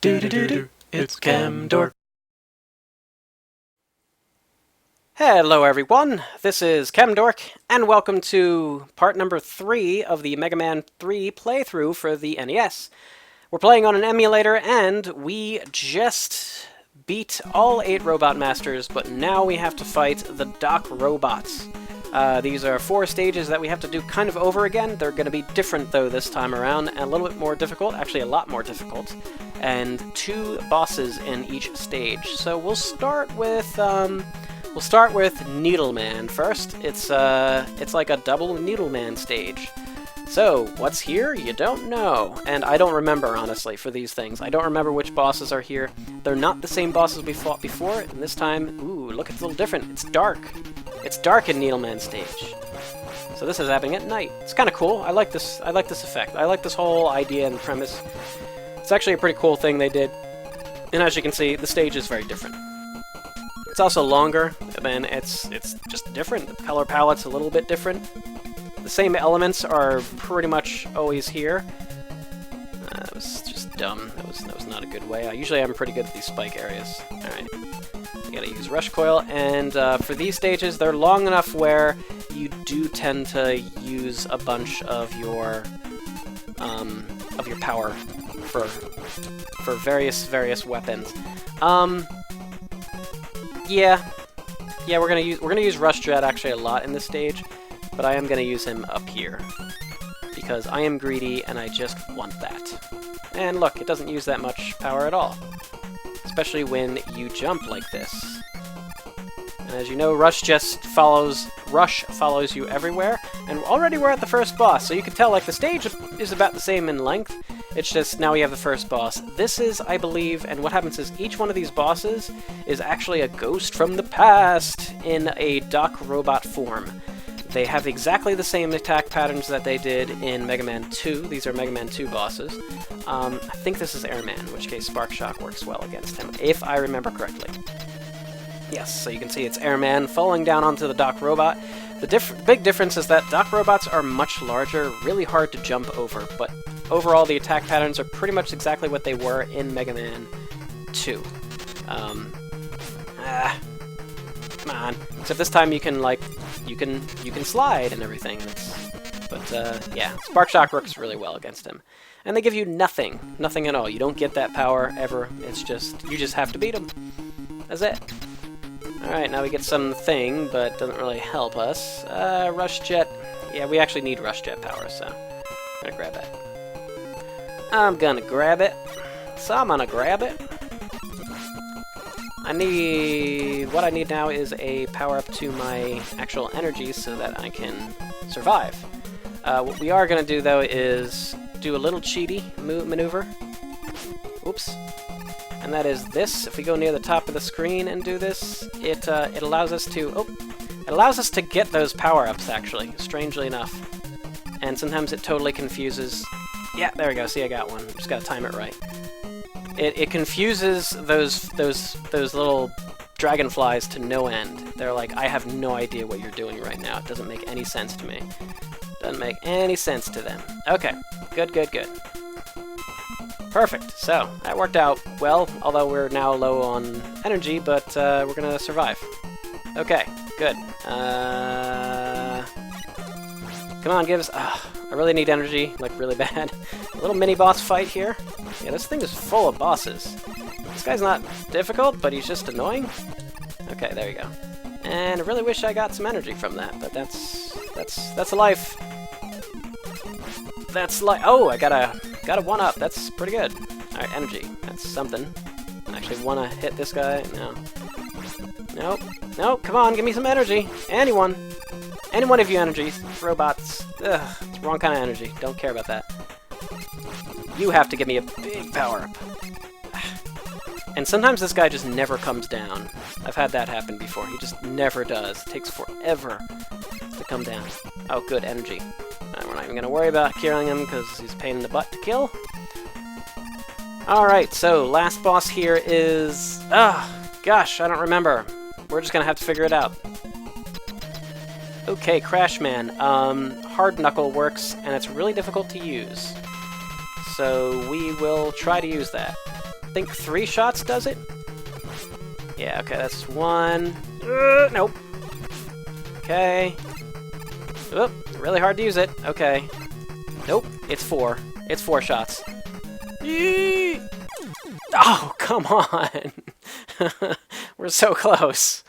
Do it's Chemdork. Hello everyone, this is Chemdork, and welcome to part number 3 of the Mega Man 3 playthrough for the NES. We're playing on an emulator, and we just beat all 8 Robot Masters, but now we have to fight the Doc Robots. These are 4 stages that we have to do kind of over again. They're going to be different, though, this time around, and a little bit more difficult, actually a lot more difficult, and 2 bosses in each stage. So we'll start with Needleman first. It's like a double Needleman stage. So, what's here? You don't know. And I don't remember, honestly, for these things. I don't remember which bosses are here. They're not the same bosses we fought before, and this time, ooh, look, it's a little different. It's dark. It's dark in Needleman stage. So this is happening at night. It's kind of cool. I like this effect. I like this whole idea and premise. It's actually a pretty cool thing they did. And as you can see, the stage is very different. It's also longer, and it's just different. The color palette's a little bit different. The same elements are pretty much always here. That was just dumb. That was not a good way. Usually I'm pretty good at these spike areas. Alright. You gotta use Rush Coil, and for these stages, they're long enough where you do tend to use a bunch of your power for various weapons. Yeah, we're gonna use Rush Jet actually a lot in this stage, but I am gonna use him up here because I am greedy and I just want that. And look, it doesn't use that much power at all, especially when you jump like this. And as you know, Rush follows you everywhere, and already we're at the first boss, so you can tell like the stage is about the same in length. It's just now we have the first boss. This is, I believe, and what happens is each one of these bosses is actually a ghost from the past in a Doc Robot form. They have exactly the same attack patterns that they did in Mega Man 2. These are Mega Man 2 bosses. I think this is Airman, in which case Spark Shock works well against him, if I remember correctly. Yes, so you can see it's Airman falling down onto the Doc Robot. The big difference is that Doc Robots are much larger, really hard to jump over, but overall the attack patterns are pretty much exactly what they were in Mega Man 2. Come on. Except this time you can, like, you can slide and everything. Yeah, Spark Shock works really well against him. And they give you nothing at all. You don't get that power ever. It's just, you just have to beat him. That's it. Alright, now we get something, but it doesn't really help us. Rush Jet. Yeah, we actually need Rush Jet power, so I'm gonna grab that. I'm gonna grab it. What I need now is a power-up to my actual energy so that I can survive. What we are going to do, though, is do a little cheaty maneuver. Oops. And that is this. If we go near the top of the screen and do this, it allows us to... Oh! It allows us to get those power-ups, actually, strangely enough. And sometimes it totally confuses... Yeah, there we go. See, I got one. Just gotta time it right. It confuses those little dragonflies to no end. They're like, I have no idea what you're doing right now. It doesn't make any sense to me. Doesn't make any sense to them. Okay, good. Perfect. So, that worked out well, although we're now low on energy, but we're gonna survive. Okay, good. Come on, give us... I really need energy, like really bad. A little mini-boss fight here. Yeah, this thing is full of bosses. This guy's not difficult, but he's just annoying. Okay, there you go. And I really wish I got some energy from that, but that's life. That's like... Oh, I got a 1-up. That's pretty good. Alright, energy. That's something. I actually want to hit this guy. No. Nope, come on, give me some energy. Anyone of you energy. Robots. Ugh, it's the wrong kind of energy. Don't care about that. You have to give me a big power-up. And sometimes this guy just never comes down. I've had that happen before. He just never does. It takes forever to come down. Oh, good, energy. We're not even going to worry about killing him because he's a pain in the butt to kill. Alright, so last boss here is... Gosh, I don't remember. We're just going to have to figure it out. Okay, Crashman. Hard Knuckle works, and it's really difficult to use. So we will try to use that. think 3 shots does it. Yeah, okay, that's 1. Nope. Okay. Oop, really hard to use it. Okay. Nope, it's 4. It's 4 shots. Yee! Oh, come on! We're so close.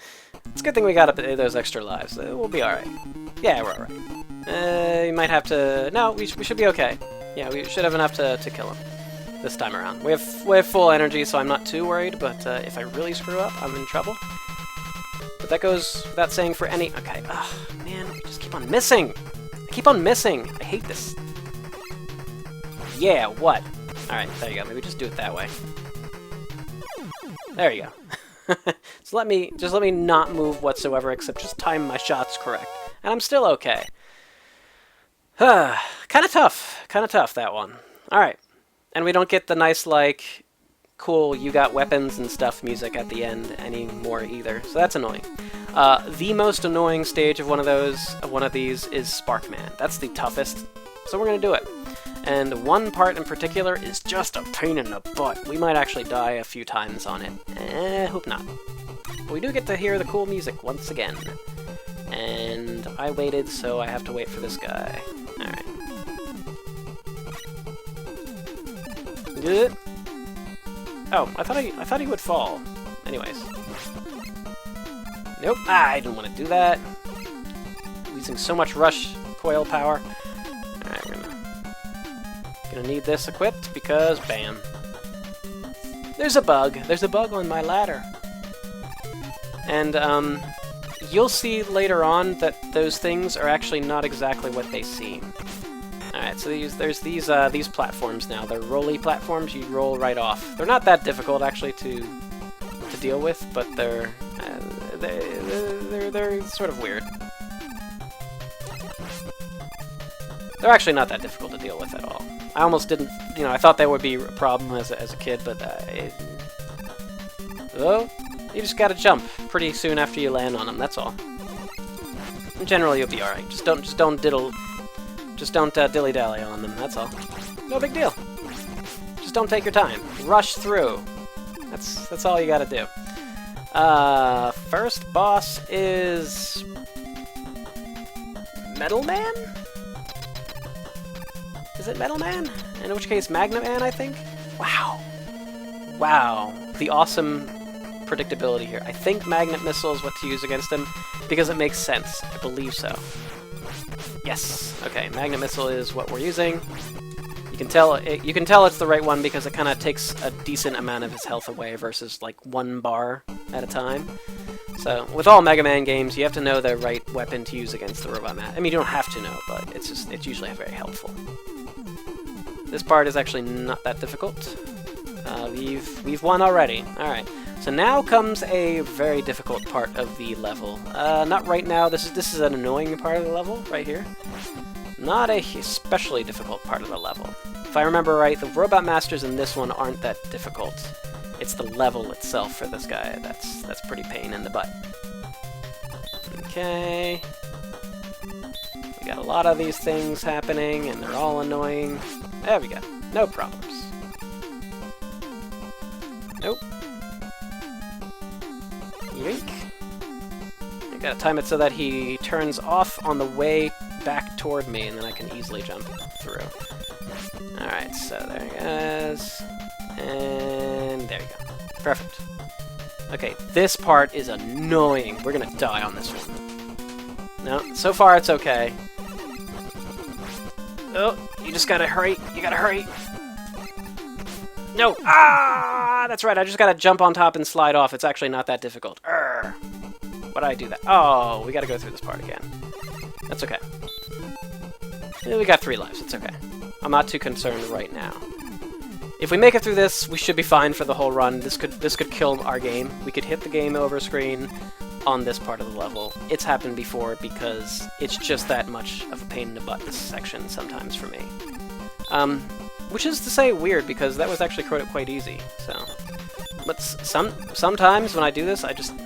It's a good thing we got those extra lives. We'll be alright. Yeah, we're alright. You might have to... No, we should be okay. Yeah, we should have enough to kill him this time around. We have full energy, so I'm not too worried, but if I really screw up, I'm in trouble. But that goes without saying for any... Okay, man, I just keep on missing! I keep on missing! I hate this. Yeah, what? Alright, there you go. Maybe just do it that way. There you go. So let me not move whatsoever, except just time my shots correct. And I'm still okay. Kinda tough, that one. Alright. And we don't get the nice, like, cool you got weapons and stuff music at the end anymore either. So that's annoying. The most annoying stage of one of these is Sparkman. That's the toughest. So we're gonna do it. And one part in particular is just a pain in the butt. We might actually die a few times on it. Hope not. But we do get to hear the cool music once again. And I waited, so I have to wait for this guy. Alright. Good. Oh, I thought he would fall. Anyways. Nope. I didn't want to do that. Using so much rush coil power. Alright, we're gonna need this equipped because bam. There's a bug. There's a bug on my ladder. And you'll see later on that those things are actually not exactly what they seem. Alright, so there's these platforms now. They're rolly platforms. You roll right off. They're not that difficult actually to deal with, but they're sort of weird. They're actually not that difficult to deal with at all. I almost didn't, I thought that would be a problem as a kid, but oh, you just gotta jump pretty soon after you land on them. That's all. And generally, you'll be all right. Just don't dilly-dally on them. That's all. No big deal. Just don't take your time. Rush through. That's all you gotta do. First boss is Metal Man? Is it Metal Man? In which case, Magnet Man, I think? Wow. Wow. The awesome predictability here. I think Magnet Missile is what to use against him, because it makes sense. I believe so. Yes. Okay, Magnet Missile is what we're using. You can tell it's the right one because it kind of takes a decent amount of his health away versus like 1 bar at a time. So, with all Mega Man games, you have to know the right weapon to use against the Robot Man. I mean, you don't have to know, but it's usually very helpful. This part is actually not that difficult. We've won already. Alright. So now comes a very difficult part of the level. Not right now. This is an annoying part of the level, right here. Not a especially difficult part of the level. If I remember right, the Robot Masters in this one aren't that difficult. It's the level itself for this guy that's pretty pain in the butt. Okay. We got a lot of these things happening, and they're all annoying. There we go. No problems. Nope. Yoink. I gotta time it so that he turns off on the way back toward me, and then I can easily jump through. Alright, so there he is. And there you go. Perfect. Okay, this part is annoying. We're gonna die on this one. No, so far it's okay. Oh, you just gotta hurry. You gotta hurry. No! Ah! That's right, I just gotta jump on top and slide off. It's actually not that difficult. Why did I do that? Oh, we gotta go through this part again. That's okay. We got 3 lives. It's okay. I'm not too concerned right now. If we make it through this, we should be fine for the whole run. This could kill our game. We could hit the game over screen on this part of the level. It's happened before because it's just that much of a pain in the butt, this section, sometimes for me. Which is to say weird, because that was actually quite easy, so... But sometimes when I do this, I just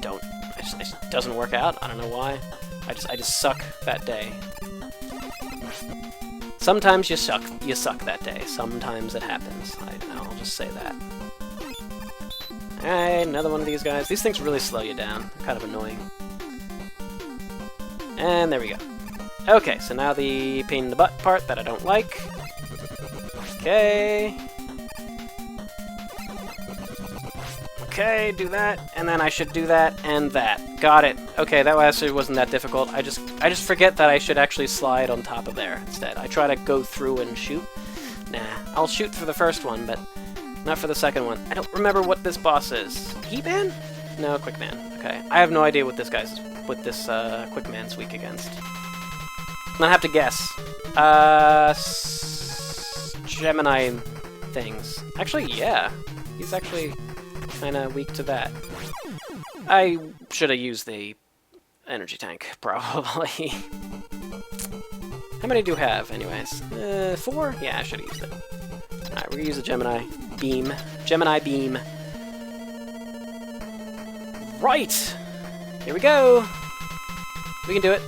don't. It just doesn't work out. I don't know why. I just suck that day. Sometimes you suck that day. Sometimes it happens. I'll just say that. Alright, another one of these guys. These things really slow you down. Kind of annoying. And there we go. Okay, so now the pain in the butt part that I don't like. Okay. Okay, do that, and then I should do that and that. Got it. Okay, that actually wasn't that difficult. I just forget that I should actually slide on top of there instead. I try to go through and shoot. Nah, I'll shoot for the first one, but not for the second one. I don't remember what this boss is. He-Man? No, Quickman. Okay, I have no idea what this Quickman's weak against. I'm gonna have to guess. Gemini things. Actually, yeah. He's actually kinda weak to that. I should have used the energy tank, probably. How many do you have, anyways? 4? Yeah, I should have used it. Alright, we're gonna use the Gemini Beam. Gemini Beam. Right! Here we go! We can do it.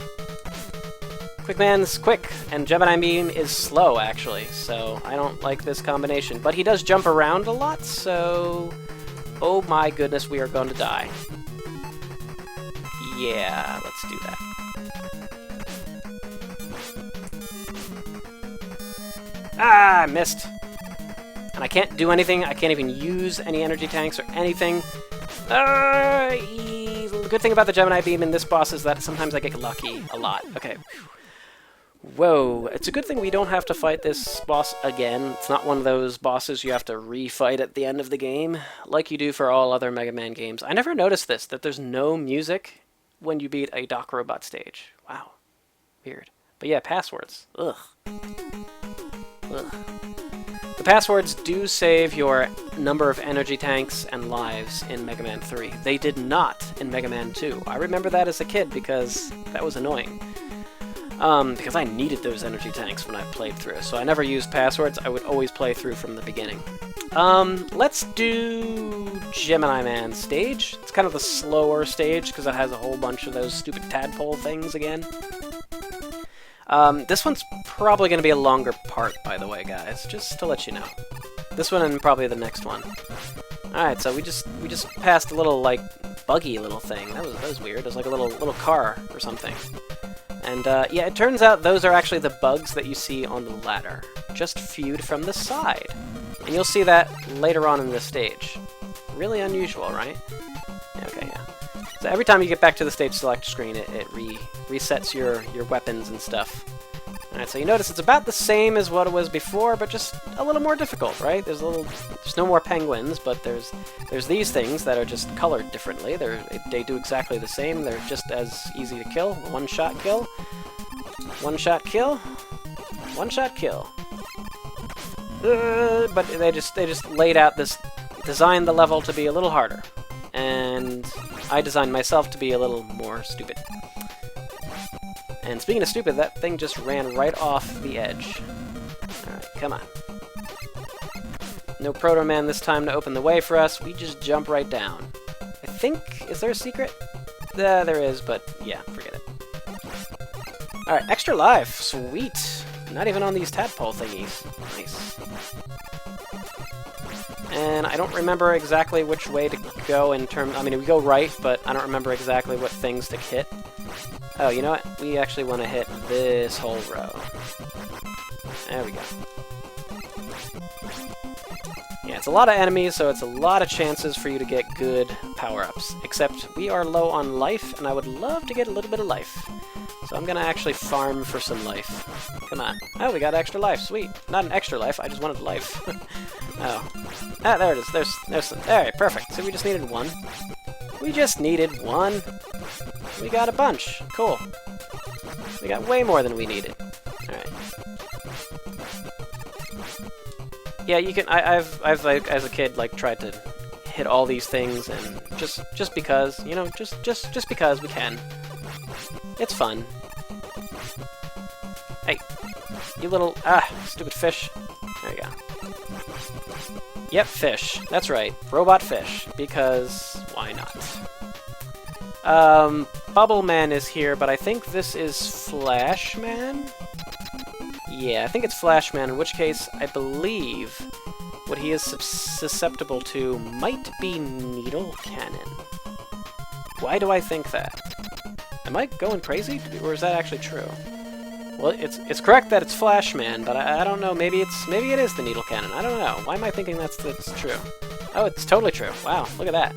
Quickman's quick, and Gemini Beam is slow, actually, so I don't like this combination. But he does jump around a lot, so... Oh my goodness, we are going to die. Yeah, let's do that. Ah, I missed. And I can't do anything. I can't even use any energy tanks or anything. The good thing about the Gemini Beam in this boss is that sometimes I get lucky a lot. Okay. Whoa, it's a good thing we don't have to fight this boss again. It's not one of those bosses you have to refight at the end of the game, like you do for all other Mega Man games. I never noticed this, that there's no music when you beat a Doc Robot stage. Wow. Weird. But yeah, passwords. Ugh. Ugh. The passwords do save your number of energy tanks and lives in Mega Man 3. They did not in Mega Man 2. I remember that as a kid because that was annoying. Because I needed those energy tanks when I played through, so I never used passwords. I would always play through from the beginning. Let's do Gemini Man stage. It's kind of the slower stage because it has a whole bunch of those stupid tadpole things again. This one's probably going to be a longer part, by the way, guys, just to let you know. This one and probably the next one. Alright, so we just passed a little, like, buggy little thing. That was weird. It was like a little car or something. And, yeah, it turns out those are actually the bugs that you see on the ladder, just viewed from the side. And you'll see that later on in the stage. Really unusual, right? Okay, yeah. So every time you get back to the stage select screen, it resets your weapons and stuff. Alright, so you notice it's about the same as what it was before, but just a little more difficult, right? There's no more penguins, but there's these things that are just colored differently. They do exactly the same. They're just as easy to kill. One-shot kill. One-shot kill. One-shot kill. But they just laid out this, designed the level to be a little harder. And I designed myself to be a little more stupid. And speaking of stupid, that thing just ran right off the edge. Alright, come on. No Proto Man this time to open the way for us. We just jump right down. I think... Is there a secret? There is, but yeah, forget it. Alright, extra life. Sweet. Not even on these tadpole thingies. Nice. And I don't remember exactly which way to go in terms... I mean, we go right, but I don't remember exactly what things to hit. Oh, you know what? We actually want to hit this whole row. There we go. Yeah, it's a lot of enemies, so it's a lot of chances for you to get good power-ups. Except we are low on life, and I would love to get a little bit of life. So I'm going to actually farm for some life. Come on. Oh, we got extra life. Sweet. Not an extra life, I just wanted life. Oh. Ah, there it is. There's some. Alright, perfect. So we just needed one. We just needed one. We got a bunch. Cool. We got way more than we needed. Alright. Yeah, you can. I've like as a kid like tried to hit all these things and just because, you know, just because we can. It's fun. Hey, you little stupid fish. There you go. Yep, fish. That's right. Robot fish. Because why not? Bubble Man is here, but I think this is Flash Man? Yeah, I think it's Flashman, in which case I believe what he is susceptible to might be Needle Cannon. Why do I think that? Am I going crazy, or is that actually true? Well, it's correct that it's Flashman, but I don't know. Maybe it is the Needle Cannon. I don't know. Why am I thinking that's true? Oh, it's totally true. Wow, look at that.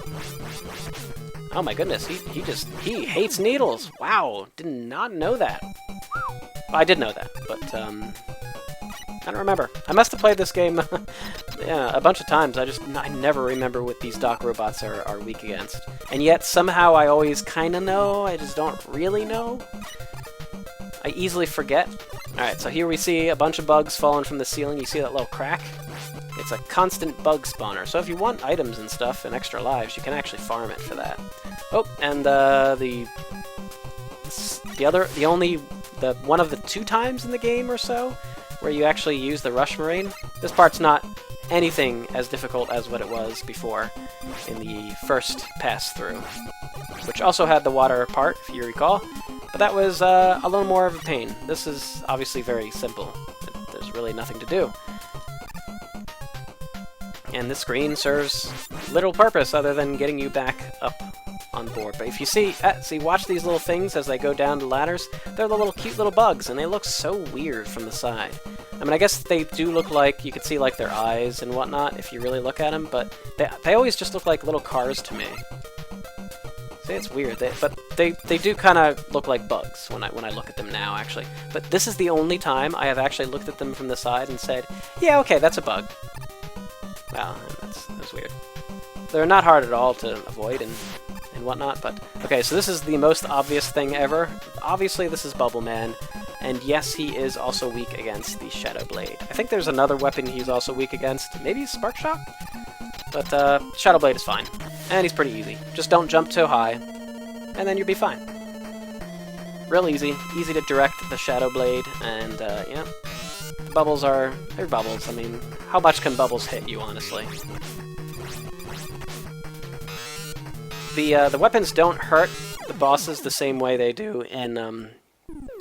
Oh my goodness, he hates needles. Wow, did not know that. Well, I did know that, but I don't remember. I must have played this game yeah, a bunch of times. I never remember what these Doc robots are weak against. And yet somehow I always kind of know. I just don't really know. I easily forget. Alright, so here we see a bunch of bugs falling from the ceiling. You see that little crack? It's a constant bug spawner. So if you want items and stuff and extra lives, you can actually farm it for that. Oh, and one of the 2 times in the game or so where you actually use the Rush Marine. This part's not anything as difficult as what it was before in the first pass through, which also had the water part, if you recall. But that was a little more of a pain. This is obviously very simple. There's really nothing to do. And this screen serves little purpose other than getting you back up on board. But if you see, watch these little things as they go down the ladders. They're the little cute little bugs, and they look so weird from the side. I mean, I guess they do look like, you could see like their eyes and whatnot if you really look at them, but they always just look like little cars to me. See, it's weird, but they do kind of look like bugs when I look at them now, actually. But this is the only time I have actually looked at them from the side and said, yeah, okay, that's a bug. Wow, that's weird. They're not hard at all to avoid and whatnot, but... Okay, so this is the most obvious thing ever. Obviously, this is Bubble Man, and yes, he is also weak against the Shadow Blade. I think there's another weapon he's also weak against. Maybe Spark Shock? But Shadow Blade is fine. And he's pretty easy. Just don't jump too high, and then you'll be fine. Real easy. Easy to direct the Shadow Blade, and yeah. The bubbles they're bubbles. I mean, how much can bubbles hit you, honestly? The weapons don't hurt the bosses the same way they do in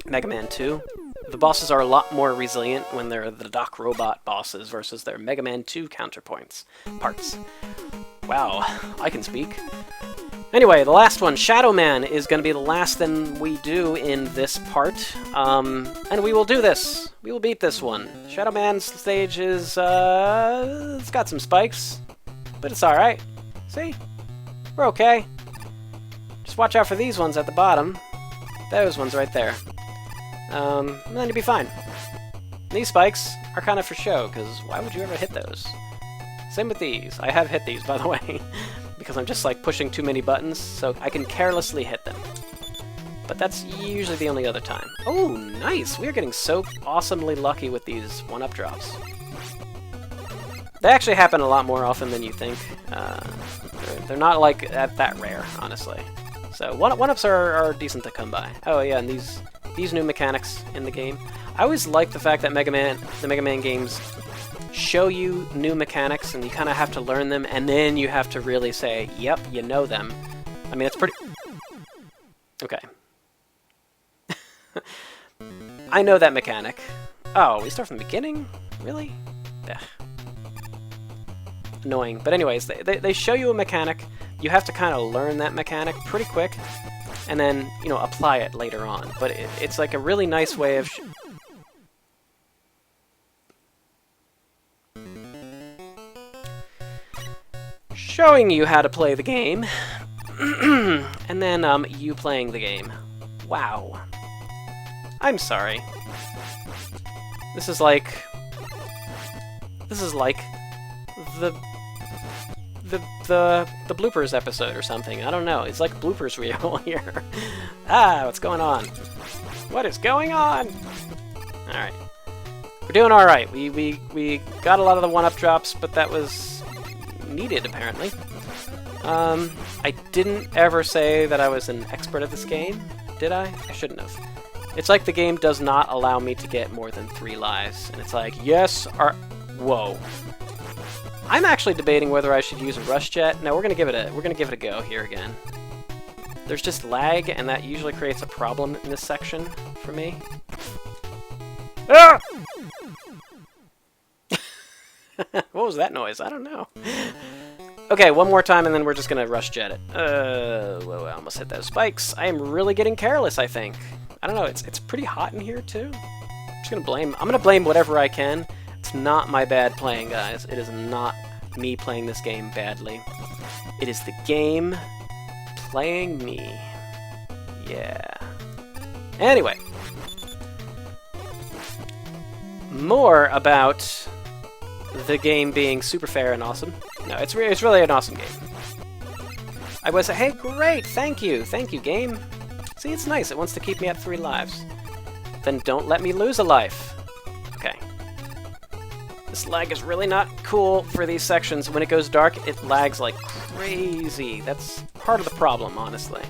Mega Man 2. The bosses are a lot more resilient when they're the Doc Robot bosses versus their Mega Man 2 counterparts. Wow, I can speak. Anyway, the last one, Shadow Man, is going to be the last thing we do in this part. And we will do this. We will beat this one. Shadow Man's stage is, it's got some spikes, but it's alright. See? We're okay. Just watch out for these ones at the bottom. Those ones right there. And then you'll be fine. These spikes are kind of for show, because why would you ever hit those? Same with these. I have hit these, by the way, because I'm just like pushing too many buttons, so I can carelessly hit them. But that's usually the only other time. Oh, nice! We're getting so awesomely lucky with these one-up drops. They actually happen a lot more often than you think. They're not like that rare, honestly. So one-ups are decent to come by. Oh yeah, and these new mechanics in the game. I always like the fact that the Mega Man games show you new mechanics, and you kind of have to learn them, and then you have to really say, yep, you know them. I mean, it's pretty... Okay. I know that mechanic. Oh, we start from the beginning? Really? Ugh. Annoying. But anyways, they show you a mechanic. You have to kind of learn that mechanic pretty quick, and then, you know, apply it later on. But it's like a really nice way of... showing you how to play the game, and then you playing the game. Wow. I'm sorry. This is like the bloopers episode or something. I don't know. It's like bloopers reel here. Ah, what's going on? What is going on? All right, we're doing all right. We got a lot of the one-up drops, but that was needed apparently. I didn't ever say that I was an expert at this game, did I? I shouldn't have. It's like the game does not allow me to get more than 3 lives, and it's like, yes, or whoa. I'm actually debating whether I should use a rush jet. No, we're gonna give it a go here again. There's just lag, and that usually creates a problem in this section for me. Ah! What was that noise? I don't know. Okay, one more time and then we're just gonna rush jet it. Whoa, I almost hit those spikes. I am really getting careless, I think. I don't know, it's pretty hot in here too. I'm gonna blame whatever I can. It's not my bad playing, guys. It is not me playing this game badly. It is the game playing me. Yeah. Anyway. More about the game being super fair and awesome. No, it's really an awesome game. I was hey, great, thank you, game. See, it's nice. It wants to keep me at 3 lives. Then don't let me lose a life. Okay. This lag is really not cool for these sections. When it goes dark, it lags like crazy. That's part of the problem, honestly.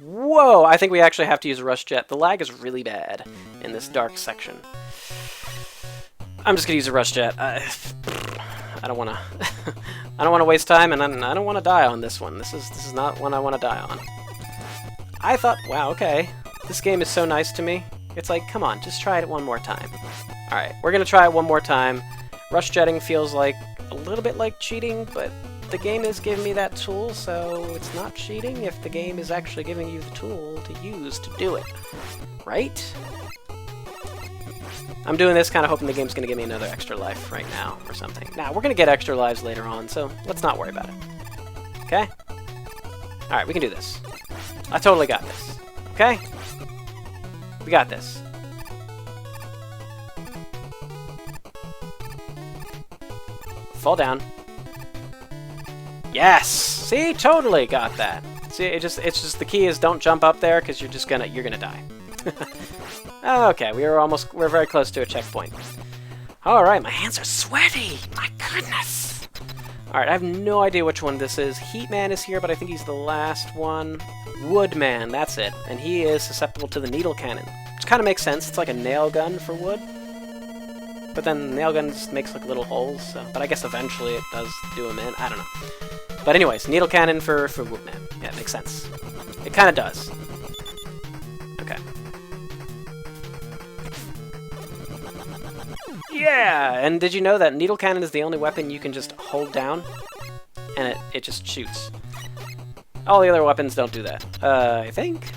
Whoa! I think we actually have to use a rush jet. The lag is really bad in this dark section. I'm just gonna use a rush jet. I don't wanna. I don't want to waste time, and I don't want to die on this one. This is not one I want to die on. I thought, wow, okay, this game is so nice to me. It's like, come on, just try it one more time. All right, we're gonna try it one more time. Rush jetting feels like a little bit like cheating, but the game is giving me that tool, so it's not cheating if the game is actually giving you the tool to use to do it, right? I'm doing this kind of hoping the game's going to give me another extra life right now or something. Now, we're going to get extra lives later on, so let's not worry about it. Okay? Alright, we can do this. I totally got this. Okay? We got this. Fall down. Yes! See? Totally got that. See, it's just the key is don't jump up there because you're gonna die. Okay, we're very close to a checkpoint. Alright, my hands are sweaty! My goodness! Alright, I have no idea which one this is. Heatman is here, but I think he's the last one. Woodman, that's it. And he is susceptible to the needle cannon. Which kind of makes sense. It's like a nail gun for wood. But then the nail gun just makes like little holes, so... But I guess eventually it does do him in. I don't know. But anyways, needle cannon for Woodman. Yeah, it makes sense. It kind of does. Okay. Yeah! And did you know that needle cannon is the only weapon you can just hold down? And it just shoots. All the other weapons don't do that. I think?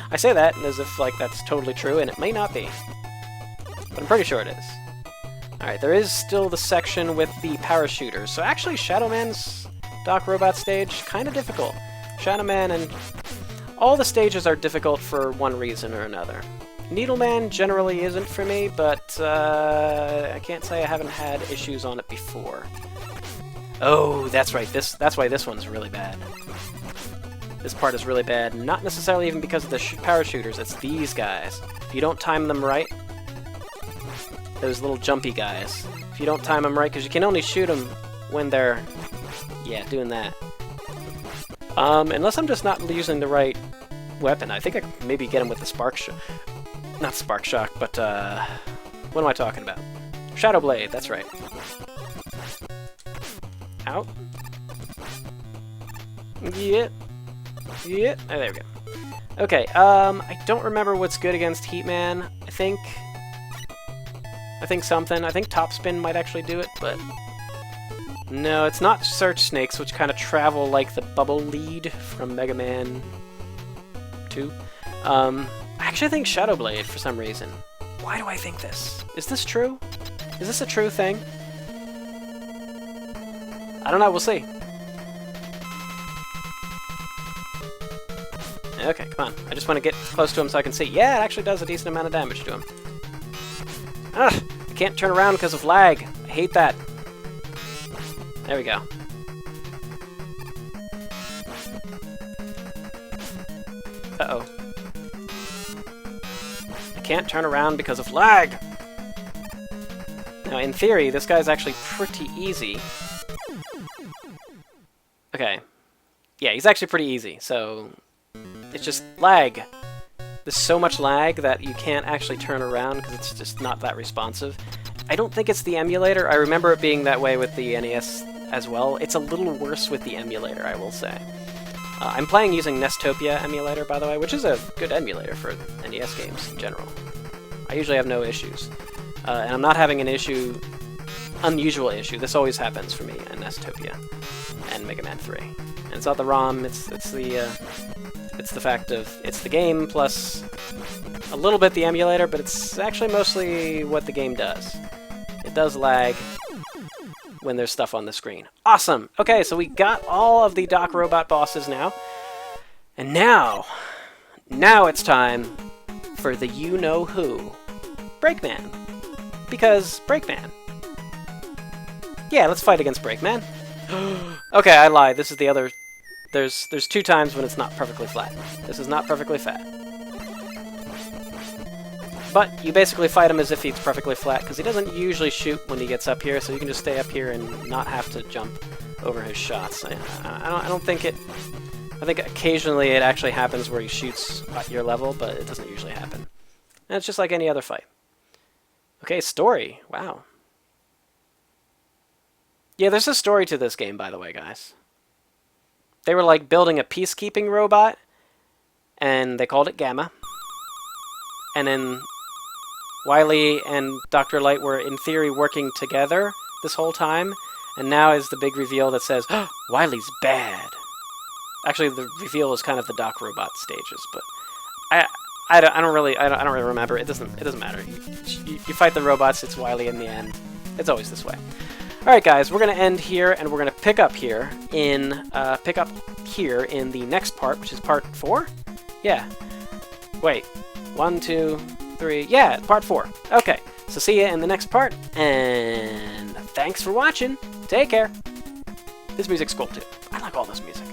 I say that as if, like, that's totally true, and it may not be. But I'm pretty sure it is. Alright, there is still the section with the parachuters. So actually, Shadow Man's Doc Robot stage, kind of difficult. Shadow Man and... all the stages are difficult for one reason or another. Needleman generally isn't for me, but I can't say I haven't had issues on it before. Oh, that's right. That's why this one's really bad. This part is really bad. Not necessarily even because of the parachuters. It's these guys. If you don't time them right, those little jumpy guys. If you don't time them right, because you can only shoot them when they're, yeah, doing that. Unless I'm just not using the right weapon. I think I could maybe get him with the Spark Shock. Not Spark Shock, but, what am I talking about? Shadow Blade, that's right. Out. Yeah. Yeah. Oh, there we go. Okay, I don't remember what's good against Heatman. I think something. I think Topspin might actually do it, but... no, it's not Search Snakes, which kind of travel like the Bubble Lead from Mega Man 2. I actually think Shadow Blade for some reason. Why do I think this? Is this true? Is this a true thing? I don't know, we'll see. Okay, come on. I just want to get close to him so I can see. Yeah, it actually does a decent amount of damage to him. Ugh! I can't turn around because of lag. I hate that. There we go. Uh-oh. I can't turn around because of lag! Now, in theory, this guy's actually pretty easy. Okay. Yeah, he's actually pretty easy, so... it's just lag. There's so much lag that you can't actually turn around because it's just not that responsive. I don't think it's the emulator. I remember it being that way with the NES as well. It's a little worse with the emulator, I will say. I'm playing using Nestopia emulator, by the way, which is a good emulator for NES games in general. I usually have no issues. And I'm not having an unusual issue. This always happens for me in Nestopia and Mega Man 3. And it's not the ROM, it's the fact of it's the game plus a little bit the emulator, but it's actually mostly what the game does. It does lag when there's stuff on the screen. Awesome! Okay, so we got all of the Doc Robot bosses now. And now it's time for the you-know-who. Breakman. Because Breakman. Yeah, let's fight against Breakman. Okay, I lied. This is the other... There's 2 times when it's not perfectly flat. This is not perfectly flat. But you basically fight him as if he's perfectly flat, because he doesn't usually shoot when he gets up here, so you can just stay up here and not have to jump over his shots. I don't think it... I think occasionally it actually happens where he shoots at your level, but it doesn't usually happen. And it's just like any other fight. Okay, story. Wow. Yeah, there's a story to this game, by the way, guys. They were like building a peacekeeping robot, and they called it Gamma. And then Wily and Dr. Light were, in theory, working together this whole time, and now is the big reveal that says, oh, Wily's bad. Actually, the reveal is kind of the Doc Robot stages, but I don't really remember. It doesn't matter. You fight the robots. It's Wily in the end. It's always this way. All right, guys, we're gonna end here, and we're gonna pick up here in the next part, which is part 4. Yeah. Wait. 1, 2, 3. Yeah, part 4. Okay. So see you in the next part, and thanks for watching. Take care. This music's cool too. I like all this music.